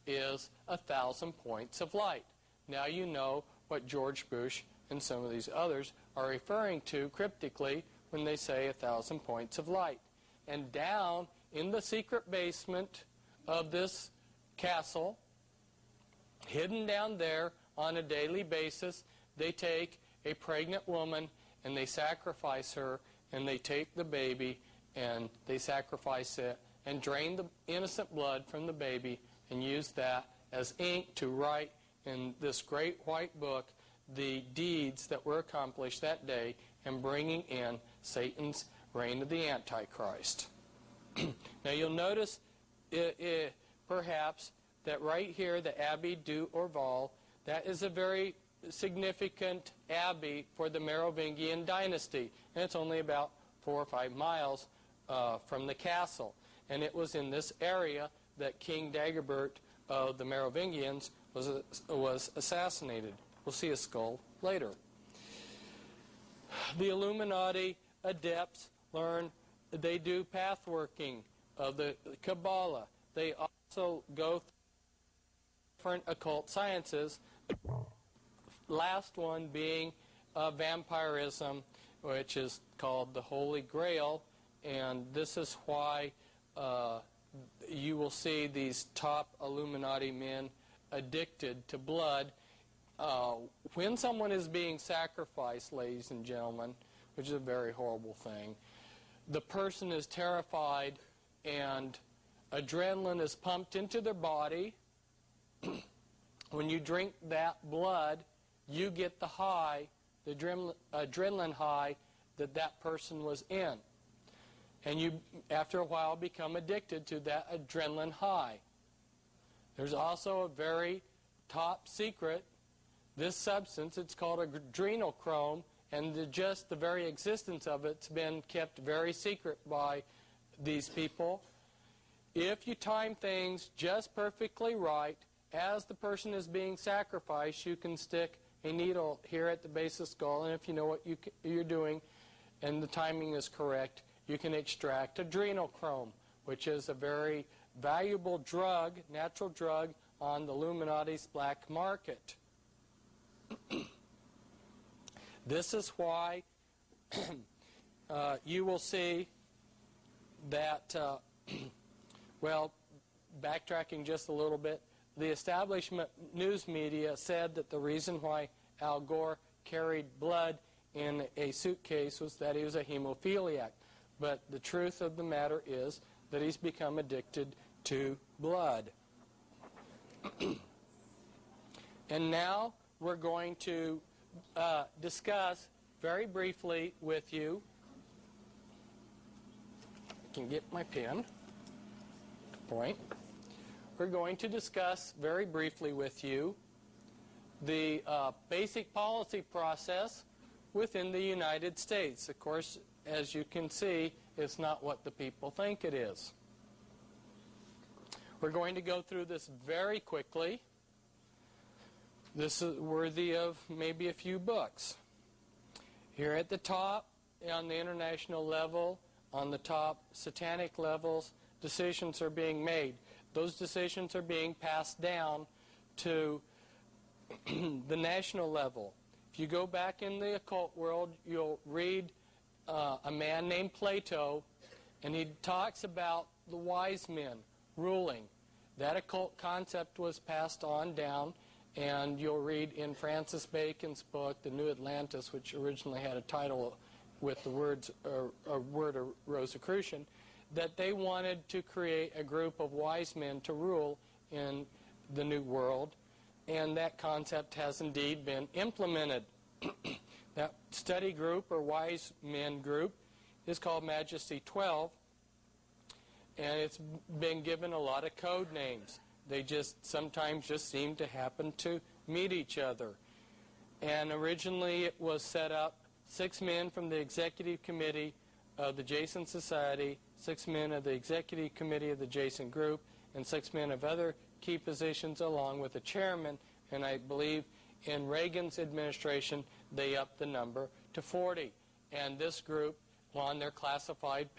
is 1,000 points of light. Now you know what George Bush and some of these others are referring to cryptically when they say 1,000 points of light. And down in the secret basement of this castle, hidden down there on a daily basis, they take a pregnant woman and they sacrifice her, and they take the baby and they sacrifice it and drain the innocent blood from the baby and use that as ink to write in this great white book the deeds that were accomplished that day and bringing in Satan's reign of the Antichrist. Now you'll notice perhaps that right here, the Abbey du Orval, that is a very significant abbey for the Merovingian dynasty, and it's only about 4 or 5 miles from the castle. And it was in this area that King Dagobert of the Merovingians was assassinated. We'll see a skull later. The Illuminati adepts they do pathworking of the Kabbalah. They also go through different occult sciences. Last one being vampirism, which is called the Holy Grail, and this is why you will see these top Illuminati men addicted to blood. When someone is being sacrificed, ladies and gentlemen, which is a very horrible thing, the person is terrified and adrenaline is pumped into their body. When you drink that blood, you get the high, the adrenaline high that person was in. And you, after a while, become addicted to that adrenaline high. There's also a very top secret, this substance, it's called adrenochrome, and just the very existence of it's been kept very secret by these people. If you time things just perfectly right, as the person is being sacrificed, you can stick a needle here at the base of the skull, and if you know what you're doing and the timing is correct, you can extract adrenochrome, which is a very valuable drug, natural drug, on the Illuminati's black market. This is why you will see that, well, backtracking just a little bit, the establishment news media said that the reason why Al Gore carried blood in a suitcase was that he was a hemophiliac. But the truth of the matter is that he's become addicted to blood. And now we're going to discuss very briefly with you. I can get my pen to point. We're going to discuss very briefly with you the basic policy process within the United States. Of course, as you can see, it's not what the people think it is. We're going to go through this very quickly. This is worthy of maybe a few books. Here at the top, on the international level, on the top satanic levels, decisions are being made. Those decisions are being passed down to the national level. If you go back in the occult world, you'll read a man named Plato, and he talks about the wise men ruling. That occult concept was passed on down, and you'll read in Francis Bacon's book, The New Atlantis, which originally had a title with the word of Rosicrucian, that they wanted to create a group of wise men to rule in the New World, and that concept has indeed been implemented. That study group or wise men group is called Majesty 12, and it's been given a lot of code names. They just sometimes just seem to happen to meet each other. And originally it was set up 6 men from the executive committee of the Jason Society, 6 men of the executive committee of the Jason group, and 6 men of other key positions along with a chairman. And I believe in Reagan's administration they upped the number to 40. And this group, on their classified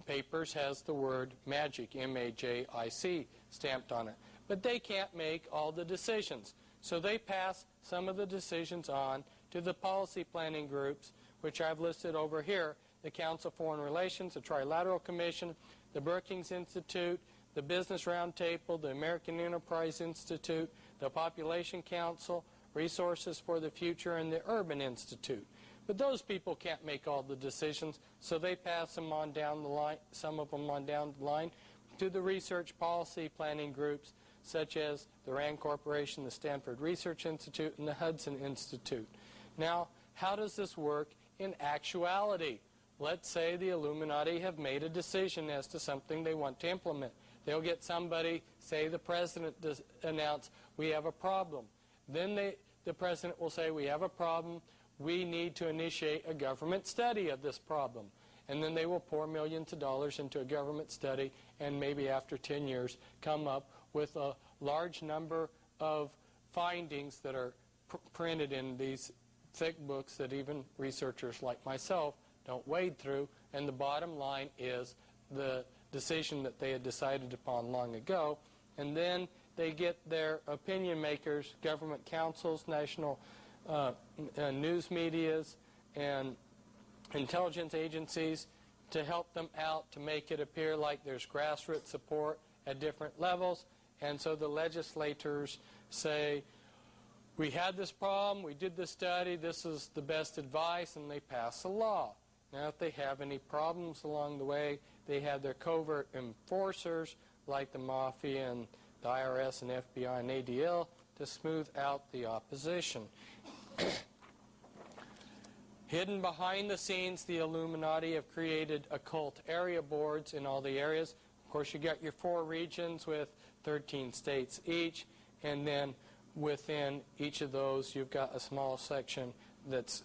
papers, has the word magic, M-A-J-I-C, stamped on it. but they can't make all the decisions. So they pass some of the decisions on to the policy planning groups, which I've listed over here: the Council of Foreign Relations, the Trilateral Commission, the Brookings Institute, the Business Roundtable, the American Enterprise Institute, the Population Council, Resources for the Future, and the Urban Institute. But those people can't make all the decisions, so they pass them on down the line, some of them on down the line, to the research policy planning groups, such as the RAND Corporation, the Stanford Research Institute, and the Hudson Institute. Now, how does this work in actuality? Let's say the Illuminati have made a decision as to something they want to implement. They'll get somebody, say the president, announce, we have a problem. Then the president will say, we have a problem. We need to initiate a government study of this problem. And then they will pour millions of dollars into a government study, and maybe after 10 years come up with a large number of findings that are printed in these thick books that even researchers like myself don't wade through. And the bottom line is the decision that they had decided upon long ago. And then they get their opinion makers, government councils, national news medias, and intelligence agencies to help them out to make it appear like there's grassroots support at different levels. And so the legislators say, we had this problem, we did this study, this is the best advice, and they pass a law. Now, if they have any problems along the way, they have their covert enforcers like the Mafia and the IRS and FBI and ADL to smooth out the opposition. Hidden behind the scenes, the Illuminati have created occult area boards in all the areas. Of course, you got your 4 regions with 13 states each, and then within each of those, you've got a small section that's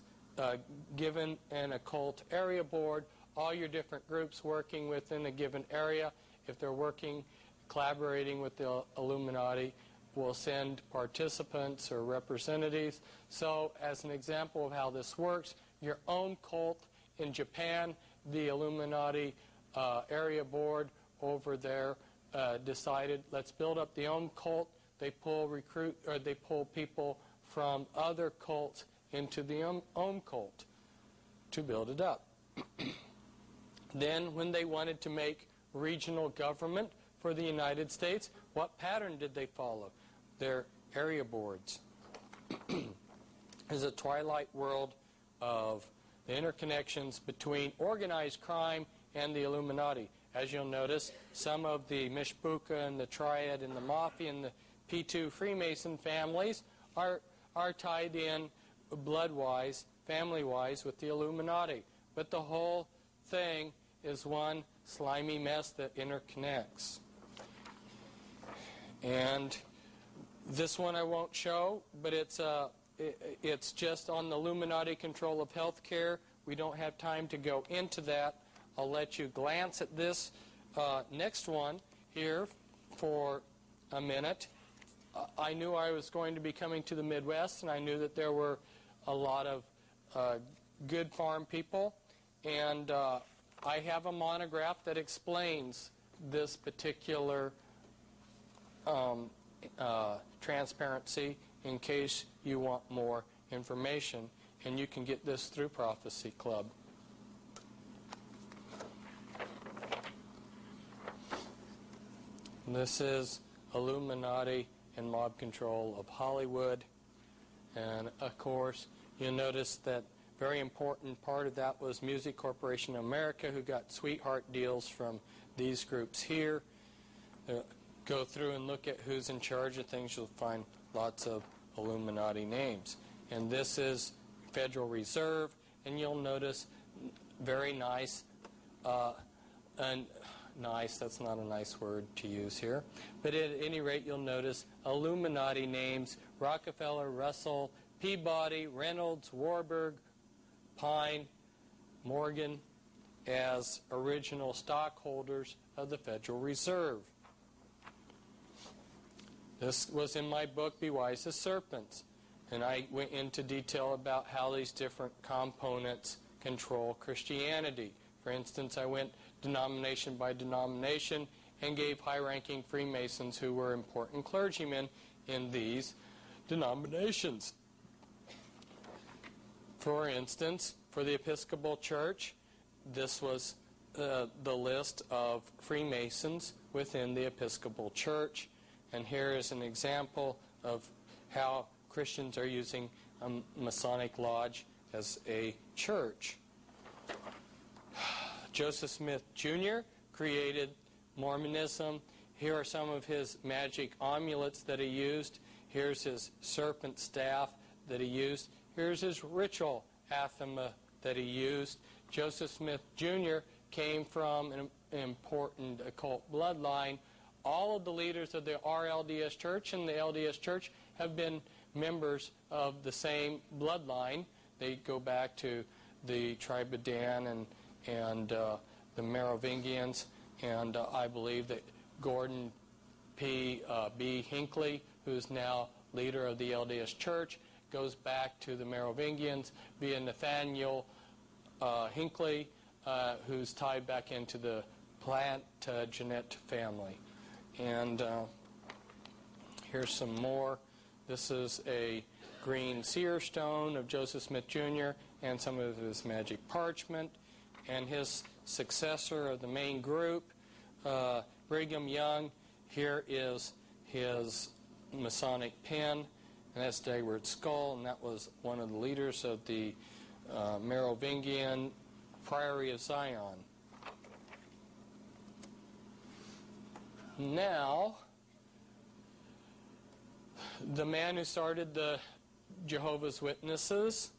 given an occult area board. All your different groups working within a given area, if they're working, collaborating with the Illuminati, will send participants or representatives. So, as an example of how this works, your own cult in Japan, the Illuminati area board over there decided, let's build up the own cult. They pull people from other cults into the own cult to build it up. Then, when they wanted to make regional government for the United States, what pattern did they follow? Their area boards. Is a twilight world of the interconnections between organized crime and the Illuminati. As you'll notice, some of the Mishpucha and the Triad and the Mafia and the P2 Freemason families are tied in blood-wise, family-wise with the Illuminati. But the whole thing is one slimy mess that interconnects. And this one I won't show, but it's just on the Illuminati control of healthcare. We don't have time to go into that. I'll let you glance at this next one here for a minute. I knew I was going to be coming to the Midwest, and I knew that there were a lot of good farm people. And I have a monograph that explains this particular transparency in case you want more information. And you can get this through Prophecy Club. This is Illuminati and mob control of Hollywood. And of course, you'll notice that very important part of that was Music Corporation of America, who got sweetheart deals from these groups here. Go through and look at who's in charge of things. You'll find lots of Illuminati names. And this is Federal Reserve, and you'll notice very nice, and nice, that's not a nice word to use here, but at any rate you'll notice Illuminati names: Rockefeller, Russell, Peabody, Reynolds, Warburg, Pine, Morgan as original stockholders of the Federal Reserve. This was in my book, Be Wise as Serpents, and I went into detail about how these different components control Christianity. For instance, I went denomination by denomination and gave high-ranking Freemasons who were important clergymen in these denominations. For instance, for the Episcopal Church, this was the list of Freemasons within the Episcopal Church. And here is an example of how Christians are using a Masonic lodge as a church. Joseph Smith Jr. created Mormonism. Here are some of his magic amulets that he used. Here's his serpent staff that he used. Here's his ritual anathema that he used. Joseph Smith Jr. came from an important occult bloodline. All of the leaders of the RLDS Church and the LDS Church have been members of the same bloodline. They go back to the tribe of Dan and the Merovingians, and I believe that Gordon B. Hinckley, who's now leader of the LDS Church, goes back to the Merovingians via Nathaniel Hinckley, who's tied back into the Plantagenet family. And here's some more. This is a green seer stone of Joseph Smith Jr. and some of his magic parchment. And his successor of the main group, Brigham Young, here is his Masonic pin, and that's Dayward's skull, and that was one of the leaders of the Merovingian Priory of Zion. Now, the man who started the Jehovah's Witnesses,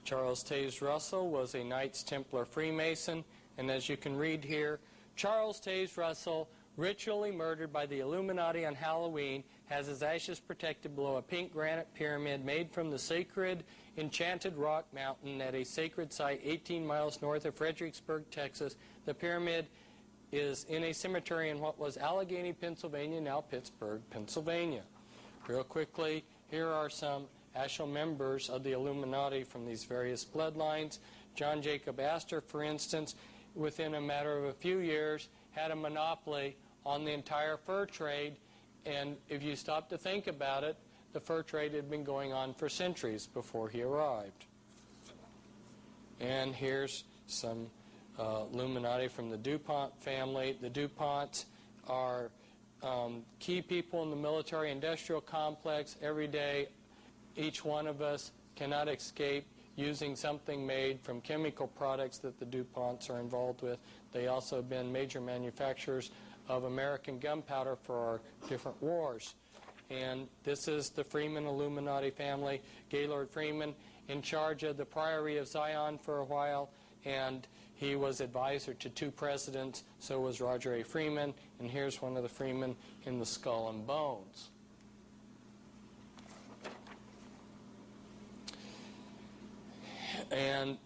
Charles Taze Russell, was a Knights Templar Freemason, and as you can read here, Charles Taze Russell, ritually murdered by the Illuminati on Halloween, has his ashes protected below a pink granite pyramid made from the sacred Enchanted Rock Mountain at a sacred site 18 miles north of Fredericksburg, Texas. The pyramid is in a cemetery in what was Allegheny, Pennsylvania, now Pittsburgh, Pennsylvania. Real quickly, here are some actual members of the Illuminati from these various bloodlines. John Jacob Astor, for instance, within a matter of a few years, had a monopoly on the entire fur trade, and if you stop to think about it, the fur trade had been going on for centuries before he arrived. And here's some Illuminati from the DuPont family. The DuPonts are key people in the military-industrial complex. Every day, each one of us cannot escape using something made from chemical products that the DuPonts are involved with. They also have been major manufacturers of American gunpowder for our different wars. And this is the Freeman Illuminati family. Gaylord Freeman in charge of the Priory of Zion for a while, and he was advisor to 2 presidents. So was Roger A. Freeman, and here's one of the Freeman in the skull and bones. And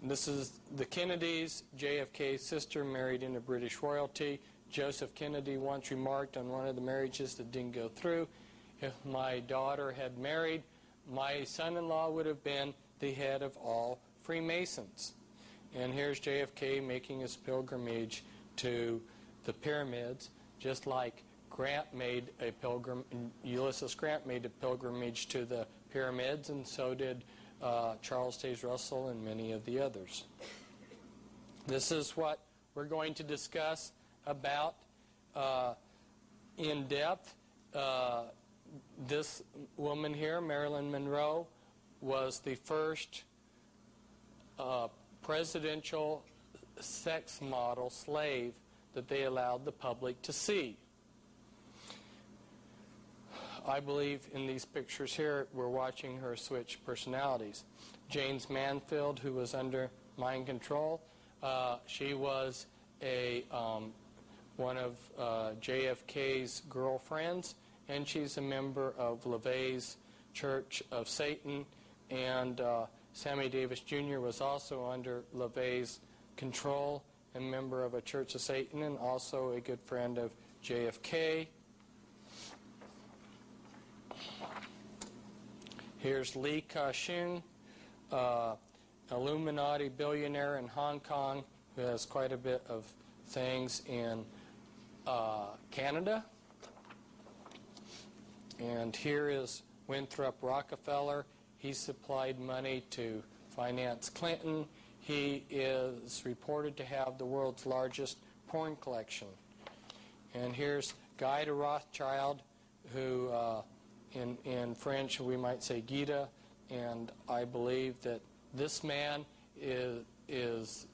this is the Kennedys. JFK's sister married into British royalty. Joseph Kennedy once remarked on one of the marriages that didn't go through, if my daughter had married, my son-in-law would have been the head of all Freemasons. And here's JFK making his pilgrimage to the pyramids, just like Ulysses Grant made a pilgrimage to the pyramids, and so did Charles Taze Russell and many of the others. This is what we're going to discuss about in depth. This woman here, Marilyn Monroe, was the first presidential sex model slave that they allowed the public to see. I believe in these pictures here, we're watching her switch personalities. James Manfield, who was under mind control, she was one of JFK's girlfriends, and she's a member of LaVey's Church of Satan, and Sammy Davis Jr. was also under LaVey's control and member of a Church of Satan, and also a good friend of JFK. Here's Li Ka-shing, Illuminati billionaire in Hong Kong, who has quite a bit of things in Canada. And here is Winthrop Rockefeller. He supplied money to finance Clinton. He is reported to have the world's largest porn collection. And here's Guy de Rothschild, who in French we might say Guida, and I believe that this man is